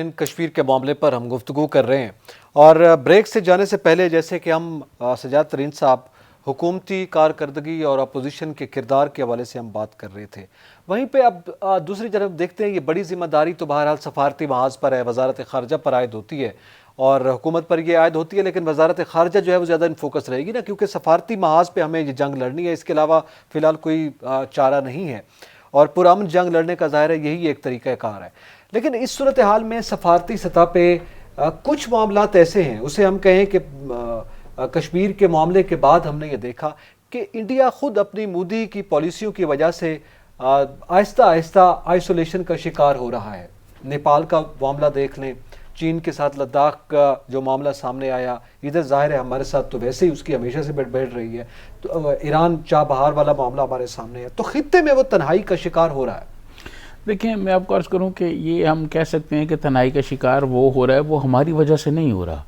ان کشمیر کے معاملے پر ہم گفتگو کر رہے ہیں اور بریک سے جانے سے پہلے جیسے کہ ہم سجاد ترین صاحب حکومتی کارکردگی اور اپوزیشن کے کردار کے حوالے سے ہم بات کر رہے تھے، وہیں پہ اب دوسری طرف دیکھتے ہیں یہ بڑی ذمہ داری تو بہرحال سفارتی محاذ پر ہے، وزارت خارجہ پر عائد ہوتی ہے اور حکومت پر یہ عائد ہوتی ہے، لیکن وزارت خارجہ جو ہے وہ زیادہ ان فوکس رہے گی نا، کیونکہ سفارتی محاذ پہ ہمیں یہ جنگ لڑنی ہے، اس کے علاوہ فی الحال کوئی چارہ نہیں ہے اور پرامن جنگ لڑنے کا ظاہر ہے یہی ایک طریقہ کار ہے۔ لیکن اس صورتحال میں سفارتی سطح پہ کچھ معاملات ایسے ہیں، اسے ہم کہیں کہ کشمیر کے معاملے کے بعد ہم نے یہ دیکھا کہ انڈیا خود اپنی مودی کی پالیسیوں کی وجہ سے آہستہ آہستہ آئسولیشن کا شکار ہو رہا ہے۔ نیپال کا معاملہ دیکھ لیں، چین کے ساتھ لداخ کا جو معاملہ سامنے آیا، ادھر ظاہر ہے ہمارے ساتھ تو ویسے ہی اس کی ہمیشہ سے بیٹھ رہی ہے، تو ایران چابہار والا معاملہ ہمارے سامنے ہے، تو خطے میں وہ تنہائی کا شکار ہو رہا ہے۔ دیکھیں، میں آپ کو عرض کروں کہ یہ ہم کہہ سکتے ہیں کہ تنہائی کا شکار وہ ہو رہا ہے، وہ ہماری وجہ سے نہیں ہو رہا۔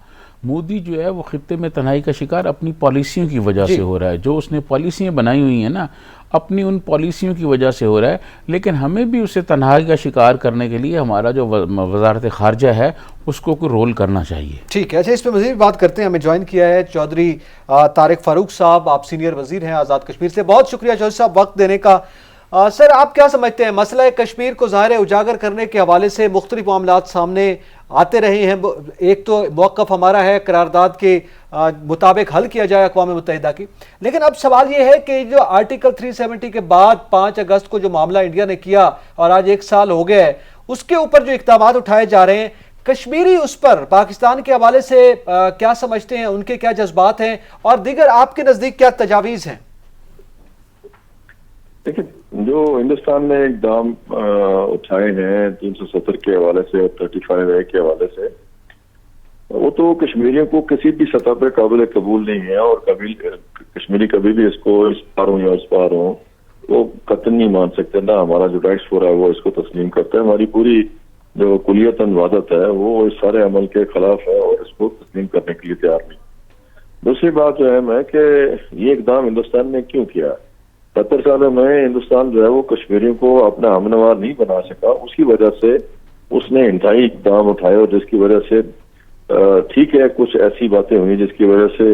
مودی جو ہے وہ خطے میں تنہائی کا شکار اپنی پالیسیوں کی وجہ سے ہو رہا ہے، جو اس نے پالیسیاں بنائی ہوئی ہیں نا، اپنی ان پالیسیوں کی وجہ سے ہو رہا ہے۔ لیکن ہمیں بھی اسے تنہائی کا شکار کرنے کے لیے ہمارا جو وزارت خارجہ ہے اس کو کوئی رول کرنا چاہیے۔ ٹھیک ہے، اچھا اس پہ مزید بات کرتے ہیں۔ ہمیں جوائن کیا ہے چودھری طارق فاروق صاحب، آپ سینئر وزیر ہیں آزاد کشمیر سے۔ بہت شکریہ چودھری صاحب وقت دینے کا۔ سر، آپ کیا سمجھتے ہیں مسئلہ کشمیر کو ظاہر اجاگر کرنے کے حوالے سے مختلف معاملات سامنے آتے رہے ہیں، ایک تو موقف ہمارا ہے قرارداد کے مطابق حل کیا جائے اقوام متحدہ کی، لیکن اب سوال یہ ہے کہ جو آرٹیکل 370 کے بعد 5 اگست کو جو معاملہ انڈیا نے کیا اور آج 1 سال ہو گیا ہے، اس کے اوپر جو اقدامات اٹھائے جا رہے ہیں، کشمیری اس پر پاکستان کے حوالے سے کیا سمجھتے ہیں، ان کے کیا جذبات ہیں اور دیگر آپ کے نزدیک کیا تجاویز ہیں؟ دیکھیں، جو ہندوستان نے اقدام اٹھائے ہیں 370 کے حوالے سے اور 35A کے حوالے سے، وہ تو کشمیریوں کو کسی بھی سطح پہ قابل قبول نہیں ہے، اور کشمیری کبھی بھی اس کو اس پار ہوں یا اس پار ہوں وہ قطعاً نہیں مان سکتے، نہ ہمارا جو رائٹس فورا ہے وہ اس کو تسلیم کرتا ہے۔ ہماری پوری جو کلیتاً وحدت ہے وہ اس سارے عمل کے خلاف ہے اور اس کو تسلیم کرنے کے لیے تیار نہیں۔ دوسری بات جو ہے کہ یہ اقدام ہندوستان نے کیوں کیا؟ 70 سالوں میں ہندوستان جو ہے وہ کشمیریوں کو اپنا ہمنوار نہیں بنا سکا، اس کی وجہ سے اس نے انتہائی اقدام اٹھائے، اور جس کی وجہ سے ٹھیک ہے کچھ ایسی باتیں ہوئی جس کی وجہ سے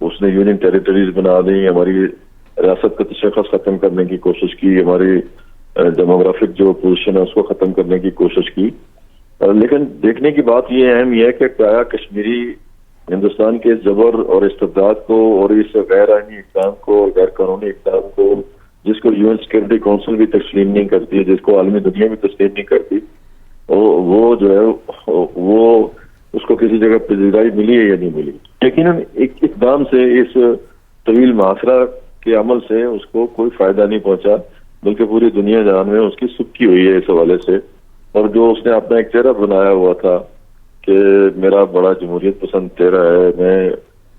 اس نے یونین ٹیریٹریز بنا دی، ہماری ریاست کا تشخص ختم کرنے کی کوشش کی، ہماری ڈیموگرافک جو پوزیشن ہے اس کو ختم کرنے کی کوشش کی۔ لیکن دیکھنے کی بات یہ اہم یہ ہے کہ کیا کشمیری ہندوستان کے جبر اور استبداد کو اور اس غیر آئینی اقدام کو اور غیر قانونی اقدام کو، جس کو UN سیکورٹی کونسل بھی تسلیم نہیں کرتی، جس کو عالمی دنیا بھی تسلیم نہیں کرتی، وہ جو ہے وہ اس کو کسی جگہ پذیرائی ملی ہے یا نہیں ملی؟ یقیناً ایک اقدام سے، اس طویل محاصرہ کے عمل سے اس کو کوئی فائدہ نہیں پہنچا، بلکہ پوری دنیا جہان میں اس کی سکی ہوئی ہے اس حوالے سے۔ اور جو اس نے اپنا ایک چہرہ بنایا ہوا تھا کہ میرا بڑا جمہوریت پسند چہرہ ہے، میں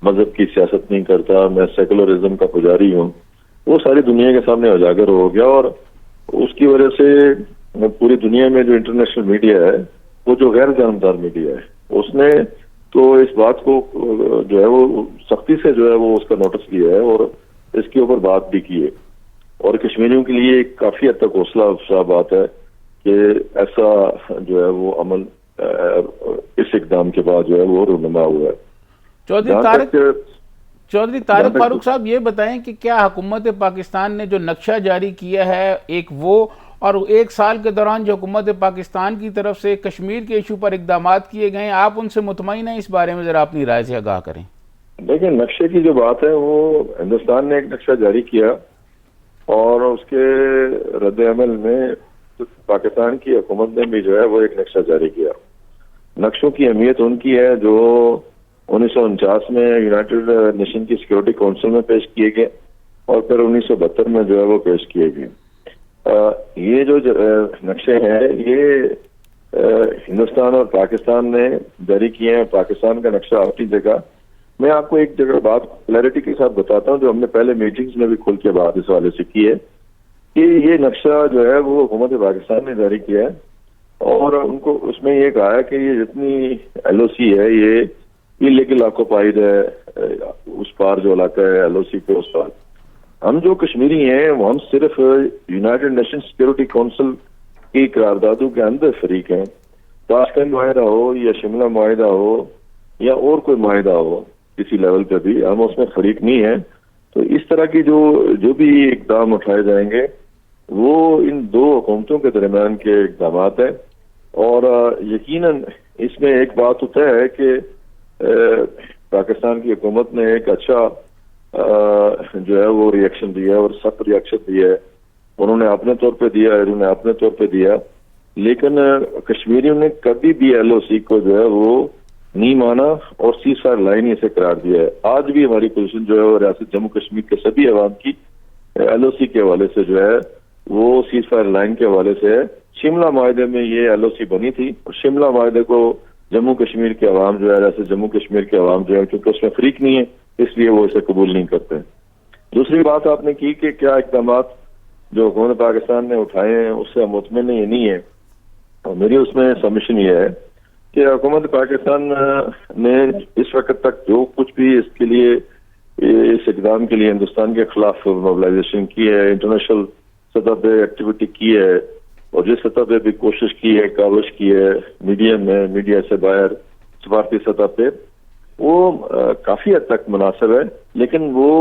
مذہب کی سیاست نہیں کرتا، میں سیکولرزم کا پجاری ہوں، وہ ساری دنیا کے سامنے اجاگر ہو گیا۔ اور اس کی وجہ سے پوری دنیا میں جو انٹرنیشنل میڈیا ہے، وہ جو غیر جانبدار میڈیا ہے، اس نے تو اس بات کو جو ہے وہ سختی سے جو ہے وہ اس کا نوٹس لیا ہے اور اس کے اوپر بات بھی کی ہے، اور کشمیریوں کے لیے ایک کافی حد تک حوصلہ افزا بات ہے کہ ایسا جو ہے وہ عمل اس اقدام کے بعد جو ہے وہ رونما ہوا ہے۔ چودھری طارق فاروق صاحب، یہ بتائیں کہ کیا حکومت پاکستان نے جو نقشہ جاری کیا ہے ایک وہ، اور 1 سال کے دوران جو حکومت پاکستان کی طرف سے کشمیر کے ایشو پر اقدامات کیے گئے ہیں، آپ ان سے مطمئن ہیں؟ اس بارے میں ذرا اپنی رائے سے آگاہ کریں۔ دیکھیں، نقشے کی جو بات ہے وہ ہندوستان نے ایک نقشہ جاری کیا اور اس کے رد عمل میں پاکستان کی حکومت نے بھی جو ہے وہ ایک نقشہ جاری کیا۔ نقشوں کی اہمیت ان کی ہے جو 1949 میں یونائٹڈ نیشن کی سیکورٹی کونسل میں پیش کیے گئے اور پھر 1972 میں جو ہے وہ پیش کیے گئے۔ یہ جو نقشے ہیں یہ ہندوستان اور پاکستان نے جاری کیے ہیں۔ پاکستان کا نقشہ اپنی جگہ، میں آپ کو ایک جگہ بات کلیئرٹی کے ساتھ بتاتا ہوں جو ہم نے پہلے میٹنگز میں بھی کھل کے بات اس حوالے سے کی ہے کہ یہ نقشہ جو ہے وہ حکومت پاکستان نے جاری کیا ہے، اور ان کو اس میں یہ کہا ہے کہ یہ جتنی LOC ہے یہ لیگل آکوپائیڈ ہے، اس پار جو علاقہ ہے LOC کے اس پار۔ ہم جو کشمیری ہیں وہ ہم صرف یونائٹڈ نیشن سیکورٹی کونسل کی قراردادوں کے اندر فریق ہیں. تاشکند معاہدہ ہو یا شملہ معاہدہ ہو یا اور کوئی معاہدہ ہو کسی لیول پہ بھی، ہم اس میں فریق نہیں ہیں. تو اس طرح کی جو بھی اقدام اٹھائے جائیں گے وہ ان دو حکومتوں کے درمیان کے اقدامات ہیں. اور یقیناً اس میں ایک بات تو طے ہے کہ پاکستان کی حکومت نے ایک اچھا جو ہے وہ ریئیکشن دیا اور سخت ریئیکشن دیا ہے. انہوں نے اپنے طور پہ دیا، انہوں نے اپنے طور پہ دیا، لیکن کشمیریوں نے کبھی بھی ایل او سی کو جو ہے وہ نہیں مانا اور سیز فائر لائن ہی سے قرار دیا ہے. آج بھی ہماری پوزیشن جو ہے وہ ریاست جموں کشمیر کے سبھی عوام کی ایل او سی کے حوالے سے جو ہے وہ سیز فائر لائن کے حوالے سے ہے. شملہ معاہدے میں یہ ایل او سی بنی تھی اور شملہ معاہدے کو جموں کشمیر کے عوام جو ہے، ریاست جموں کشمیر کے عوام جو ہے، کیونکہ اس میں فریق نہیں ہے اس لیے وہ اسے قبول نہیں کرتے. دوسری بات آپ نے کی کہ کیا اقدامات جو حکومت پاکستان نے اٹھائے ہیں اس سے ہم مطمئن یہ نہیں ہے. اور میری اس میں سبمیشن یہ ہے کہ حکومت پاکستان نے اس وقت تک جو کچھ بھی اس کے لیے، اس اقدام کے لیے ہندوستان کے خلاف موبلائزیشن کی ہے، انٹرنیشنل سطح پہ ایکٹیویٹی کی ہے اور جس سطح پہ بھی کوشش کی ہے، کاوش کی ہے میڈیا میں، میڈیا سے باہر، سفارتی سطح پہ، وہ کافی حد تک مناسب ہے، لیکن وہ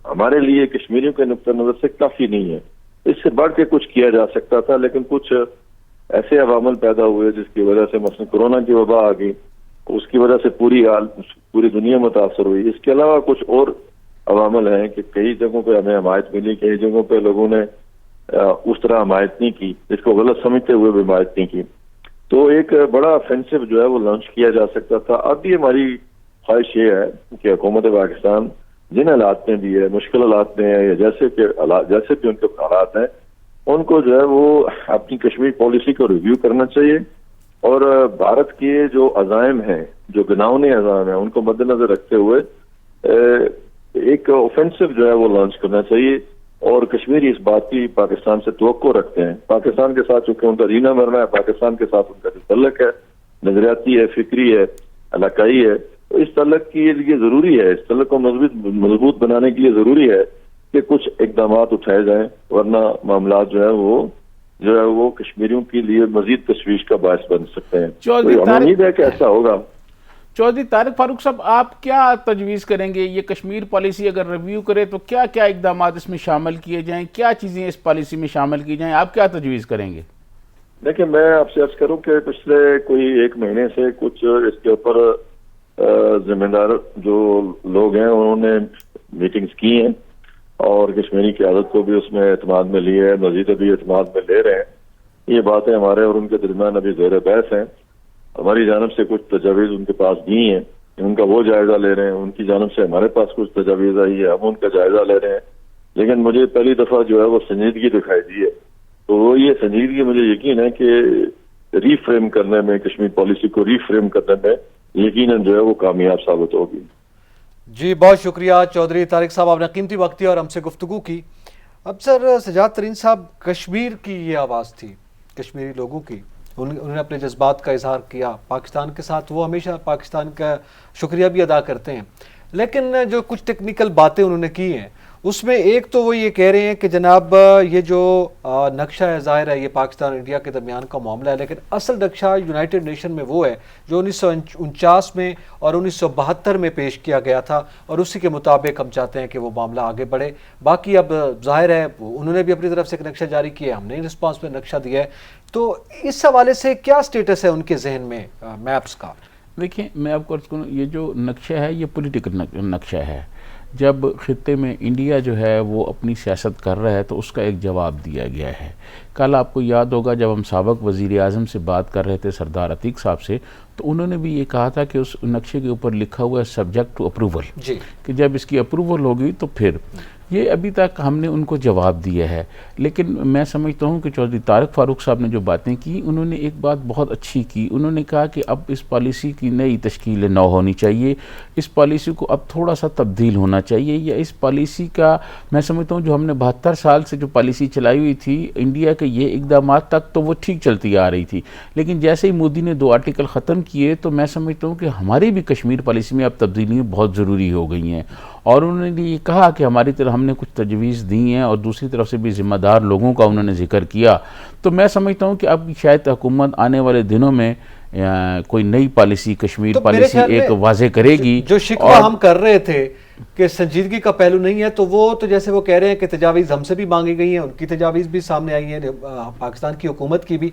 ہمارے لیے کشمیریوں کے نقطہ نظر سے کافی نہیں ہے. اس سے بڑھ کے کچھ کیا جا سکتا تھا، لیکن کچھ ایسے عوامل پیدا ہوئے جس کی وجہ سے مثلا کورونا کی وبا آ گئی، اس کی وجہ سے پوری دنیا متاثر ہوئی. اس کے علاوہ کچھ اور عوامل ہیں کہ کئی جگہوں پہ ہمیں حمایت ملی، کئی جگہوں پہ لوگوں نے اس طرح حمایت نہیں کی، اس کو غلط سمجھتے ہوئے بھی حمایت نہیں کی. تو ایک بڑا آفینسو جو ہے وہ لانچ کیا جا سکتا تھا. اب بھی ہماری خواہش یہ ہے کہ حکومت پاکستان جن حالات میں بھی ہے، مشکل حالات میں ہے یا جیسے بھی ان کے حالات ہیں، ان کو جو ہے وہ اپنی کشمیر پالیسی کو ریویو کرنا چاہیے اور بھارت کے جو عزائم ہیں، جو گناؤنے عزائم ہیں، ان کو مد نظر رکھتے ہوئے ایک اوفینسو جو ہے وہ لانچ کرنا چاہیے. اور کشمیری اس بات کی پاکستان سے توقع رکھتے ہیں. پاکستان کے ساتھ چونکہ ان کا جینا مرنا ہے، پاکستان کے ساتھ ان کا جو تعلق ہے، نظریاتی ہے، فکری ہے، علاقائی ہے، تو اس تعلق کے لیے ضروری ہے، اس تعلق کو مضبوط بنانے کے لیے ضروری ہے کہ کچھ اقدامات اٹھائے جائیں، ورنہ معاملات جو ہے وہ کشمیریوں کے لیے مزید تشویش کا باعث بن سکتے ہیں. امید ہے کہ ایسا ہوگا. چودھری طارق فاروق صاحب، آپ کیا تجویز کریں گے؟ یہ کشمیر پالیسی اگر ریویو کرے تو کیا کیا اقدامات اس میں شامل کیے جائیں، کیا چیزیں اس پالیسی میں شامل کی جائیں، آپ کیا تجویز کریں گے؟ دیکھیں، میں آپ سے عرض کروں کہ پچھلے کوئی 1 مہینے سے کچھ اس کے اوپر ذمہ دار جو لوگ ہیں انہوں نے میٹنگز کی ہیں اور کشمیری قیادت کو بھی اس میں اعتماد میں لیے ہے، مزید ابھی اعتماد میں لے رہے ہیں. یہ باتیں ہمارے اور ان کے درمیان ابھی زیر بحث ہیں. ہماری جانب سے کچھ تجاویز ان کے پاس دی ہیں، ان کا وہ جائزہ لے رہے ہیں. ان کی جانب سے ہمارے پاس کچھ تجاویز آئی ہے، ہم ان کا جائزہ لے رہے ہیں. لیکن مجھے پہلی دفعہ جو ہے وہ سنجیدگی دکھائی دی ہے. تو وہ یہ سنجیدگی مجھے یقین ہے کہ ری فریم کرنے میں، کشمیر پالیسی کو ری فریم کرنے میں یقیناً جو ہے وہ کامیاب ثابت ہوگی. جی بہت شکریہ چودھری طارق صاحب، آپ نے قیمتی وقت دیا اور ہم سے گفتگو کی. اب سر سجاد ترین صاحب، کشمیر کی یہ آواز تھی، کشمیری لوگوں کی، انہوں نے اپنے جذبات کا اظہار کیا پاکستان کے ساتھ. وہ ہمیشہ پاکستان کا شکریہ بھی ادا کرتے ہیں، لیکن جو کچھ ٹیکنیکل باتیں انہوں نے کی ہیں اس میں ایک تو وہ یہ کہہ رہے ہیں کہ جناب یہ جو نقشہ ہے، ظاہر ہے یہ پاکستان اور انڈیا کے درمیان کا معاملہ ہے، لیکن اصل نقشہ یونائٹڈ نیشن میں وہ ہے جو 1949 میں اور 1972 میں پیش کیا گیا تھا، اور اسی کے مطابق ہم چاہتے ہیں کہ وہ معاملہ آگے بڑھے. باقی اب ظاہر ہے انہوں نے بھی اپنی طرف سے ایک نقشہ جاری کیا ہے، ہم نے رسپانس میں نقشہ دیا ہے. تو اس حوالے سے کیا سٹیٹس ہے ان کے ذہن میں میپس کا؟ دیکھیں، میں آپ کو عرض کروں، یہ جو نقشہ ہے یہ پولیٹیکل نقشہ ہے. جب خطے میں انڈیا جو ہے وہ اپنی سیاست کر رہا ہے تو اس کا ایک جواب دیا گیا ہے. کل آپ کو یاد ہوگا جب ہم سابق وزیر اعظم سے بات کر رہے تھے، سردار عتیق صاحب سے، تو انہوں نے بھی یہ کہا تھا کہ اس نقشے کے اوپر لکھا ہوا ہے سبجیکٹ ٹو اپروول، کہ جب اس کی اپروول ہوگی تو پھر. یہ ابھی تک ہم نے ان کو جواب دیا ہے. لیکن میں سمجھتا ہوں کہ چودھری طارق فاروق صاحب نے جو باتیں کی، انہوں نے ایک بات بہت اچھی کی. انہوں نے کہا کہ اب اس پالیسی کی نئی تشکیل نو ہونی چاہیے، اس پالیسی کو اب تھوڑا سا تبدیل ہونا چاہیے، یا اس پالیسی کا میں سمجھتا ہوں جو ہم نے 72 سال سے جو پالیسی چلائی ہوئی تھی انڈیا کے یہ اقدامات تک تو وہ ٹھیک چلتی آ رہی تھی، لیکن جیسے ہی مودی نے 2 آرٹیکل ختم کیے تو میں سمجھتا ہوں کہ ہماری بھی کشمیر پالیسی میں اب تبدیلیاں بہت ضروری ہو گئی ہیں. اور انہوں نے یہ کہا کہ ہماری طرف ہم نے کچھ تجویز دی ہیں اور دوسری طرف سے بھی ذمہ دار لوگوں کا انہوں نے ذکر کیا. تو میں سمجھتا ہوں کہ اب شاید حکومت آنے والے دنوں میں کوئی نئی پالیسی کشمیر پالیسی ایک واضح کرے گی. جو شکوہ ہم کر رہے تھے کہ سنجیدگی کا پہلو نہیں ہے، تو وہ تو جیسے وہ کہہ رہے ہیں کہ تجاویز ہم سے بھی مانگی گئی ہیں، ان کی تجاویز بھی سامنے آئی ہیں پاکستان کی حکومت کی بھی،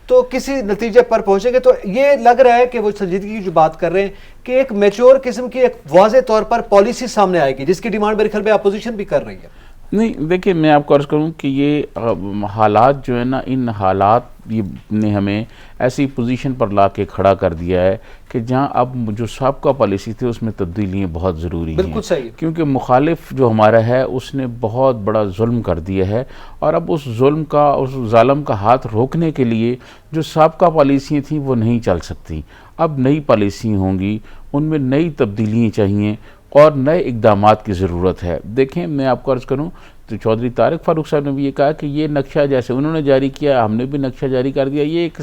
تو کسی نتیجے پر پہنچیں گے. تو یہ لگ رہا ہے کہ وہ سنجیدگی کی جو بات کر رہے ہیں کہ ایک میچور قسم کی ایک واضح طور پر پالیسی سامنے آئے گی، جس کی ڈیمانڈ میرے خیال میں اپوزیشن بھی کر رہی ہے. نہیں دیکھیں، میں آپ کو عرض کروں کہ یہ حالات جو ہے نا، ان حالات نے ہمیں ایسی پوزیشن پر لا کے کھڑا کر دیا ہے کہ جہاں اب جو سابقہ پالیسی تھی اس میں تبدیلیاں بہت ضروری ہیں. بالکل صحیح. کیونکہ مخالف جو ہمارا ہے اس نے بہت بڑا ظلم کر دیا ہے، اور اب اس ظلم کا، اس ظالم کا ہاتھ روکنے کے لیے جو سابقہ پالیسیاں تھیں وہ نہیں چل سکتی. اب نئی پالیسی ہوں گی، ان میں نئی تبدیلیاں چاہیے اور نئے اقدامات کی ضرورت ہے. دیکھیں میں آپ کو عرض کروں تو چودھری طارق فاروق صاحب نے بھی یہ کہا کہ یہ نقشہ جیسے انہوں نے جاری کیا، ہم نے بھی نقشہ جاری کر دیا. یہ ایک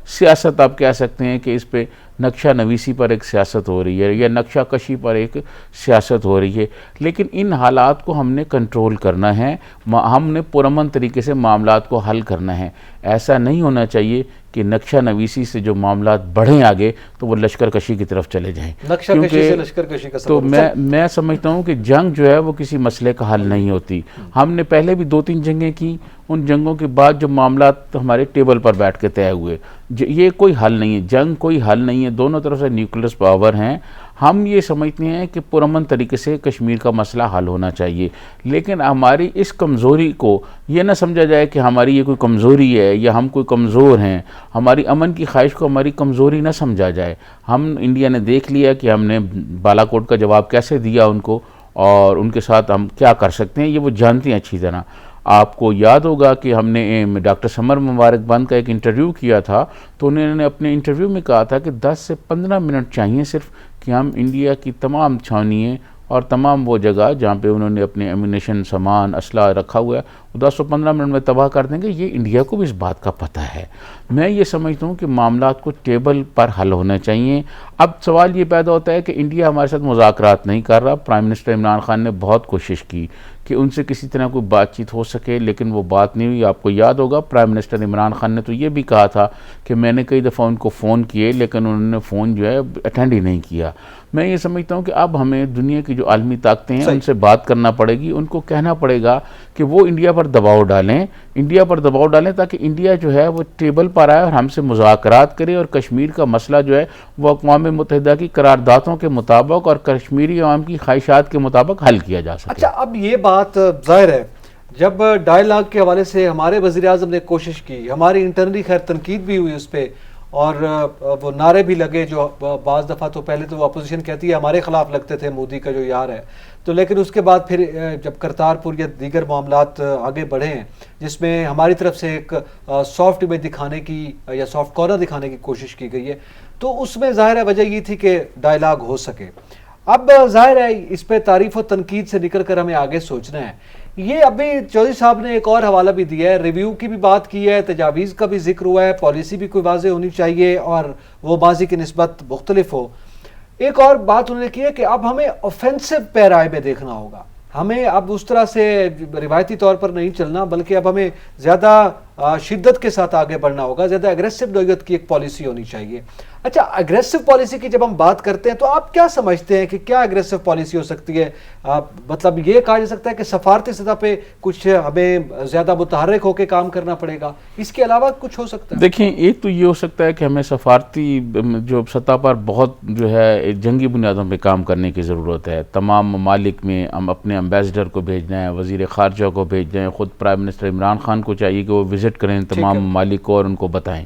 سیاست آپ کہہ سکتے ہیں کہ اس پہ نقشہ نویسی پر ایک سیاست ہو رہی ہے یا نقشہ کشی پر ایک سیاست ہو رہی ہے. لیکن ان حالات کو ہم نے کنٹرول کرنا ہے، ہم نے پرامن طریقے سے معاملات کو حل کرنا ہے. ایسا نہیں ہونا چاہیے کہ نقشہ نویسی سے جو معاملات بڑھیں آگے تو وہ لشکر کشی کی طرف چلے جائیں. نقشہ کشی سے لشکر کشی کا تو میں سمجھتا ہوں کہ جنگ جو ہے وہ کسی مسئلے کا حل نہیں ہوتی. ہم نے پہلے بھی 2-3 جنگیں کی، ان جنگوں کے بعد جو معاملات ہمارے ٹیبل پر بیٹھ کے طے ہوئے، یہ کوئی حل نہیں ہے. جنگ کوئی حل نہیں ہے، دونوں طرف سے نیوکلیس پاور ہیں. ہم یہ سمجھتے ہیں کہ پرامن طریقے سے کشمیر کا مسئلہ حل ہونا چاہیے. لیکن ہماری اس کمزوری کو یہ نہ سمجھا جائے کہ ہماری یہ کوئی کمزوری ہے یا ہم کوئی کمزور ہیں. ہماری امن کی خواہش کو ہماری کمزوری نہ سمجھا جائے. ہم انڈیا نے دیکھ لیا کہ ہم نے بالا کوٹ کا جواب کیسے دیا ان کو، اور ان کے ساتھ ہم کیا کر سکتے ہیں، یہ وہ جانتے ہیں اچھی طرح. آپ کو یاد ہوگا کہ ہم نے ڈاکٹر سمر مبارک بند کا ایک انٹرویو کیا تھا، تو انہوں نے اپنے انٹرویو میں کہا تھا کہ 10 سے 15 منٹ چاہیے صرف کہ ہم انڈیا کی تمام چھاونیاں اور تمام وہ جگہ جہاں پہ انہوں نے اپنے ایمونیشن سامان اسلحہ رکھا ہوا ہے وہ 10 سے 15 منٹ میں تباہ کر دیں گے. یہ انڈیا کو بھی اس بات کا پتہ ہے. میں یہ سمجھتا ہوں کہ معاملات کو ٹیبل پر حل ہونا چاہیے. اب سوال یہ پیدا ہوتا ہے کہ انڈیا ہمارے ساتھ مذاکرات نہیں کر رہا. پرائم منسٹر عمران خان نے بہت کوشش کی کہ ان سے کسی طرح کوئی بات چیت ہو سکے، لیکن وہ بات نہیں ہوئی. آپ کو یاد ہوگا پرائم منسٹر عمران خان نے تو یہ بھی کہا تھا کہ میں نے کئی دفعہ ان کو فون کیے لیکن انہوں نے فون جو ہے اٹینڈ ہی نہیں کیا. میں یہ سمجھتا ہوں کہ اب ہمیں دنیا کی جو عالمی طاقتیں ہیں ان سے بات کرنا پڑے گی. ان کو کہنا پڑے گا کہ وہ انڈیا پر دباؤ ڈالیں تاکہ انڈیا جو ہے وہ ٹیبل پر آئے اور ہم سے مذاکرات کرے، اور کشمیر کا مسئلہ جو ہے وہ اقوام متحدہ کی قراردادوں کے مطابق اور کشمیری عوام کی خواہشات کے مطابق حل کیا جا سکے. اچھا، اب یہ بات ظاہر ہے جب ڈائیلاگ کے حوالے سے ہمارے وزیر اعظم نے کوشش کی، ہماری انٹرنلی خیر تنقید بھی ہوئی اس پہ، اور وہ نعرے بھی لگے جو بعض دفعہ تو پہلے تو وہ اپوزیشن کہتی ہے ہمارے خلاف لگتے تھے مودی کا جو یار ہے، تو لیکن اس کے بعد پھر جب کرتارپور یا دیگر معاملات آگے بڑھے ہیں جس میں ہماری طرف سے ایک سافٹ امیج دکھانے کی یا سافٹ کارنر دکھانے کی کوشش کی گئی ہے، تو اس میں ظاہر ہے وجہ یہ تھی کہ ڈائیلاگ ہو سکے. اب ظاہر ہے اس پہ تعریف و تنقید سے نکل کر ہمیں آگے سوچنا ہے. یہ ابھی چودھری صاحب نے ایک اور حوالہ بھی دیا ہے، ریویو کی بھی بات کی ہے، تجاویز کا بھی ذکر ہوا ہے، پالیسی بھی کوئی واضح ہونی چاہیے اور وہ ماضی کی نسبت مختلف ہو. ایک اور بات انہوں نے کی ہے کہ اب ہمیں آفینسو پیرائے میں دیکھنا ہوگا. ہمیں اب اس طرح سے روایتی طور پر نہیں چلنا، بلکہ اب ہمیں زیادہ شدت کے ساتھ آگے بڑھنا ہوگا، زیادہ اگریسو نوعیت کی ایک پالیسی ہونی چاہیے. اچھا، اگریسو پالیسی کی جب ہم بات کرتے ہیں تو آپ کیا سمجھتے ہیں کہ کیا اگریسو پالیسی ہو سکتی ہے؟ مطلب یہ کہا جا سکتا ہے کہ سفارتی سطح پہ کچھ ہمیں زیادہ متحرک ہو کے کام کرنا پڑے گا، اس کے علاوہ کچھ ہو سکتا ہے؟ دیکھیں، ایک تو یہ ہو سکتا ہے کہ ہمیں سفارتی جو سطح پر بہت جو ہے جنگی بنیادوں پہ کام کرنے کی ضرورت ہے. تمام ممالک میں ہم اپنے امبیسڈر کو بھیجنا ہے، وزیر خارجہ کو بھیجنا ہے، خود پرائم منسٹر عمران خان کو چاہیے کہ وہ وزٹ کریں تمام ممالک کو اور ان کو بتائیں.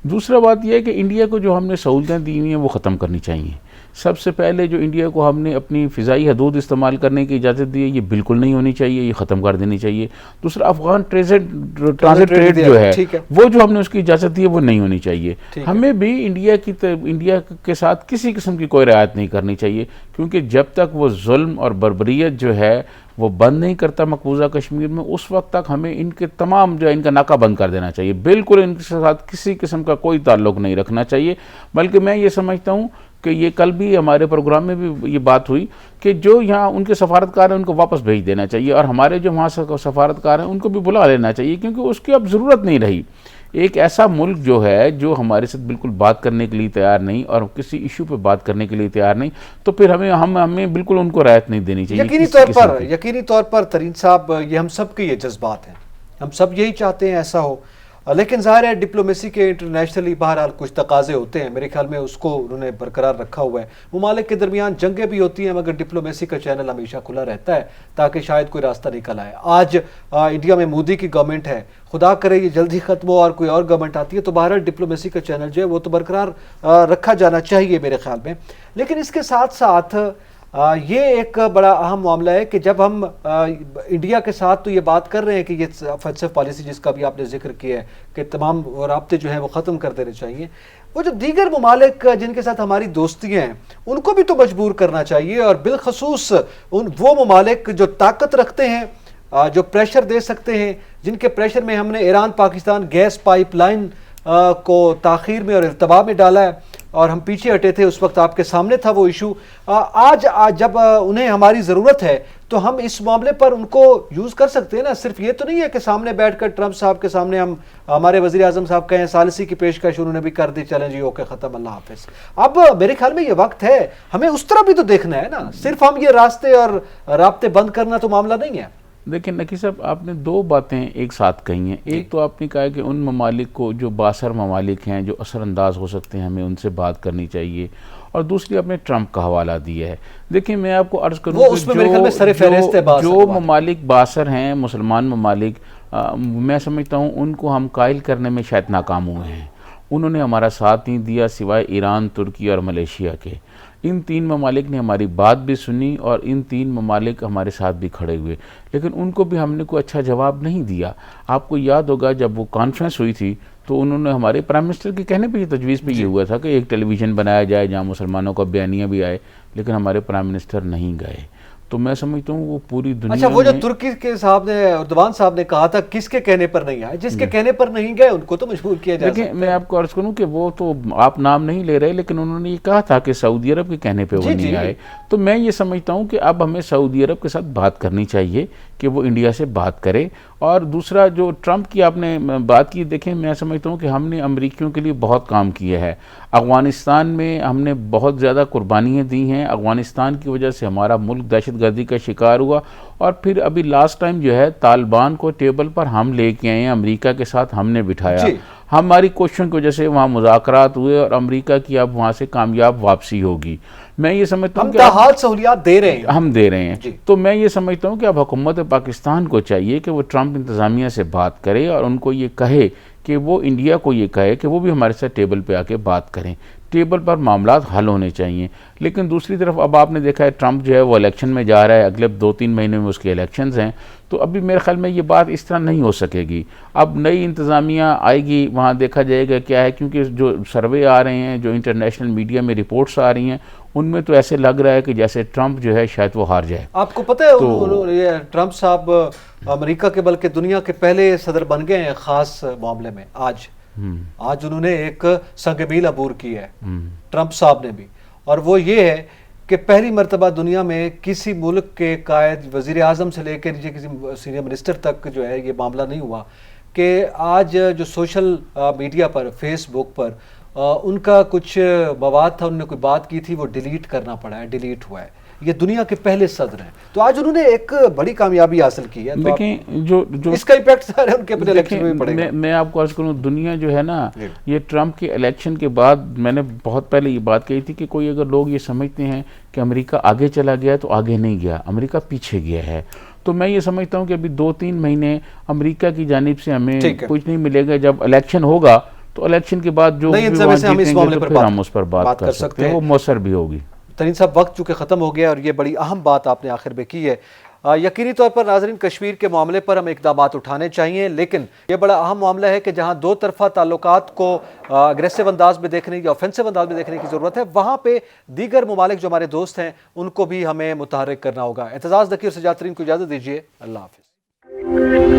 دوسرا بات یہ ہے کہ انڈیا کو جو ہم نے سہولتیں دی ہوئی ہیں وہ ختم کرنی چاہیے. سب سے پہلے جو انڈیا کو ہم نے اپنی فضائی حدود استعمال کرنے کی اجازت دی ہے یہ بالکل نہیں ہونی چاہیے، یہ ختم کر دینی چاہیے. دوسرا افغان ٹرانزٹ ٹریڈ جو ہے وہ جو ہم نے اس کی اجازت دی ہے وہ نہیں ہونی چاہیے. ہمیں بھی انڈیا کے ساتھ کسی قسم کی کوئی رعایت نہیں کرنی چاہیے، کیونکہ جب تک وہ ظلم اور بربریت جو ہے وہ بند نہیں کرتا مقبوضہ کشمیر میں، اس وقت تک ہمیں ان کے تمام جو ہے ان کا ناکہ بند کر دینا چاہیے، بالکل ان کے ساتھ کسی قسم کا کوئی تعلق نہیں رکھنا چاہیے۔ بلکہ میں یہ سمجھتا ہوں کہ یہ کل بھی ہمارے پروگرام میں بھی یہ بات ہوئی کہ جو یہاں ان کے سفارتکار ہیں ان کو واپس بھیج دینا چاہیے، اور ہمارے جو وہاں سفارتکار ہیں ان کو بھی بلا لینا چاہیے، کیونکہ اس کی اب ضرورت نہیں رہی۔ ایک ایسا ملک جو ہے جو ہمارے ساتھ بالکل بات کرنے کے لیے تیار نہیں اور کسی ایشو پہ بات کرنے کے لیے تیار نہیں، تو پھر ہمیں بالکل ان کو رعایت نہیں دینی چاہیے۔ یقینی طور پر ترین صاحب، یہ ہم سب کے یہ جذبات ہیں، ہم سب یہی چاہتے ہیں ایسا ہو، لیکن ظاہر ہے ڈپلومیسی کے انٹرنیشنلی بہرحال کچھ تقاضے ہوتے ہیں، میرے خیال میں اس کو انہوں نے برقرار رکھا ہوا ہے۔ ممالک کے درمیان جنگیں بھی ہوتی ہیں، مگر ڈپلومیسی کا چینل ہمیشہ کھلا رہتا ہے تاکہ شاید کوئی راستہ نکل آئے۔ آج انڈیا میں مودی کی گورنمنٹ ہے، خدا کرے یہ جلدی ختم ہو اور کوئی اور گورنمنٹ آتی ہے، تو بہرحال ڈپلومیسی کا چینل جو ہے وہ تو برقرار رکھا جانا چاہیے میرے خیال میں۔ لیکن اس کے ساتھ ساتھ یہ ایک بڑا اہم معاملہ ہے کہ جب ہم انڈیا کے ساتھ تو یہ بات کر رہے ہیں کہ یہ آفینسو پالیسی جس کا بھی آپ نے ذکر کیا ہے کہ تمام رابطے جو ہیں وہ ختم کر دینے چاہیے، وہ جو دیگر ممالک جن کے ساتھ ہماری دوستیاں ہیں ان کو بھی تو مجبور کرنا چاہیے، اور بالخصوص وہ ممالک جو طاقت رکھتے ہیں، جو پریشر دے سکتے ہیں، جن کے پریشر میں ہم نے Iran Pakistan gas pipeline کو تاخیر میں اور التوا میں ڈالا ہے اور ہم پیچھے ہٹے تھے، اس وقت آپ کے سامنے تھا وہ ایشو۔ آج جب انہیں ہماری ضرورت ہے تو ہم اس معاملے پر ان کو یوز کر سکتے ہیں نا۔ صرف یہ تو نہیں ہے کہ سامنے بیٹھ کر ٹرمپ صاحب کے سامنے ہم ہمارے وزیر اعظم صاحب کہیں ثالثی کی پیشکش انہوں نے بھی کر دی، چلیں جی اوکے ختم، اللہ حافظ۔ اب میرے خیال میں یہ وقت ہے ہمیں اس طرح بھی تو دیکھنا ہے نا، صرف ہم یہ راستے اور رابطے بند کرنا تو معاملہ نہیں ہے۔ دیکھیں نقی صاحب، آپ نے دو باتیں ایک ساتھ کہی ہیں۔ ایک تو آپ نے کہا کہ ان ممالک کو جو بااثر ممالک ہیں، جو اثر انداز ہو سکتے ہیں، ہمیں ان سے بات کرنی چاہیے، اور دوسری آپ نے ٹرمپ کا حوالہ دیا ہے۔ دیکھیں میں آپ کو عرض کروں کہ جو ممالک بااثر ہیں، مسلمان ممالک، میں سمجھتا ہوں ان کو ہم قائل کرنے میں شاید ناکام ہوئے ہیں۔ انہوں نے ہمارا ساتھ نہیں دیا سوائے ایران، ترکی اور ملیشیا کے۔ ان تین ممالک نے ہماری بات بھی سنی اور ان تین ممالک ہمارے ساتھ بھی کھڑے ہوئے، لیکن ان کو بھی ہم نے کوئی اچھا جواب نہیں دیا۔ آپ کو یاد ہوگا جب وہ کانفرنس ہوئی تھی تو انہوں نے ہمارے پرائم منسٹر کے کہنے پہ یہ تجویز پہ یہ ہوا تھا کہ ایک ٹیلی ویژن بنایا جائے جہاں مسلمانوں کا بیانیہ بھی آئے، لیکن ہمارے پرائم منسٹر نہیں گئے۔ تو میں سمجھتا ہوں وہ پوری دنیا اچھا، وہ جو ترکی کے صاحب نے، اردوان صاحب نے کہا تھا کس کے کہنے پر نہیں آئے، جس کے کہنے پر نہیں گئے ان کو تو مجبور کیا جا سکتا ہے۔ میں آپ کو عرض کروں کہ وہ تو آپ نام نہیں لے رہے، لیکن انہوں نے یہ کہا تھا کہ سعودی عرب کے کہنے پہ وہ نہیں آئے۔ تو میں یہ سمجھتا ہوں کہ اب ہمیں سعودی عرب کے ساتھ بات کرنی چاہیے کہ وہ انڈیا سے بات کرے۔ اور دوسرا جو ٹرمپ کی آپ نے بات کی، دیکھیں میں سمجھتا ہوں کہ ہم نے امریکیوں کے لیے بہت کام کیا ہے۔ افغانستان میں ہم نے بہت زیادہ قربانیاں دی ہیں، افغانستان کی وجہ سے ہمارا ملک دہشت گردی کا شکار ہوا، اور پھر ابھی لاسٹ ٹائم جو ہے طالبان کو ٹیبل پر ہم لے کے آئے ہیں، امریکہ کے ساتھ ہم نے بٹھایا۔ ہماری کوششوں کی وجہ سے وہاں مذاکرات ہوئے اور امریکہ کی اب وہاں سے کامیاب واپسی ہوگی۔ میں یہ سمجھتا ہوں کہ ہم سہولیات دے رہے ہیں، ہم دے رہے ہیں۔ تو میں یہ سمجھتا ہوں کہ اب حکومت پاکستان کو چاہیے کہ وہ ٹرمپ انتظامیہ سے بات کرے اور ان کو یہ کہے کہ وہ انڈیا کو یہ کہے کہ وہ بھی ہمارے ساتھ ٹیبل پہ آ کے بات کریں، ٹیبل پر معاملات حل ہونے چاہیے۔ لیکن دوسری طرف اب آپ نے دیکھا ہے ٹرمپ جو ہے وہ الیکشن میں جا رہا ہے، اگلے 2-3 مہینے میں اس کے الیکشنز ہیں، تو ابھی میرے خیال میں یہ بات اس طرح نہیں ہو سکے گی۔ اب نئی انتظامیہ آئے گی، وہاں دیکھا جائے گا کیا ہے، کیونکہ جو سروے آ رہے ہیں، جو انٹرنیشنل میڈیا میں رپورٹس آ رہی ہیں، ان میں تو ایسے لگ رہا ہے کہ جیسے ٹرمپ جو ہے شاید وہ ہار جائے۔ آپ کو پتہ ہے ٹرمپ صاحب امریکہ کے بلکہ دنیا کے پہلے صدر بن گئے ہیں خاص معاملے میں۔ آج انہوں نے ایک سنگ میل عبور کی ہے ٹرمپ صاحب نے بھی، اور وہ یہ ہے کہ پہلی مرتبہ دنیا میں کسی ملک کے قائد، وزیر اعظم سے لے کے نیچے کسی سینئر منسٹر تک جو ہے یہ معاملہ نہیں ہوا کہ آج جو سوشل میڈیا پر، فیس بک پر ان کا کچھ مواد تھا، انہوں نے کوئی بات کی تھی، وہ ڈیلیٹ کرنا پڑا ہے، ڈیلیٹ ہوا ہے۔ یہ دنیا کے پہلے صدر ہیں، تو آج انہوں نے ایک بڑی کامیابی حاصل کی ہے۔ دیکھیں جو اس کا امپیکٹ سارے ان کے اپنے الیکشن میں پڑے گا۔ میں آپ کو عرض کروں، دنیا جو ہے نا، یہ ٹرمپ کے الیکشن کے بعد میں نے بہت پہلے یہ بات کہی تھی کہ کوئی اگر لوگ یہ سمجھتے ہیں کہ امریکہ آگے چلا گیا تو آگے نہیں گیا، امریکہ پیچھے گیا ہے۔ تو میں یہ سمجھتا ہوں کہ ابھی 2-3 مہینے امریکہ کی جانب سے ہمیں کچھ نہیں ملے گا۔ جب الیکشن ہوگا تو الیکشن کے بعد جو بھی وہاں جیتیں گے تو پھر ہم اس پر بات کر سکتے ہیں، وہ مؤثر بھی ہوگی۔ ترین صاحب، وقت چونکہ ختم ہو گیا اور یہ بڑی اہم بات آپ نے آخر میں کی ہے، یقینی طور پر ناظرین کشمیر کے معاملے پر ہم اقدامات اٹھانے چاہیے، لیکن یہ بڑا اہم معاملہ ہے کہ جہاں دو طرفہ تعلقات کو اگریسو انداز میں دیکھنے یا آفینسو انداز میں دیکھنے کی ضرورت ہے، وہاں پہ دیگر ممالک جو ہمارے دوست ہیں ان کو بھی ہمیں متحرک کرنا ہوگا۔ اعتزاز ذکی اور سجاد ترین کو اجازت دیجیے، اللہ حافظ۔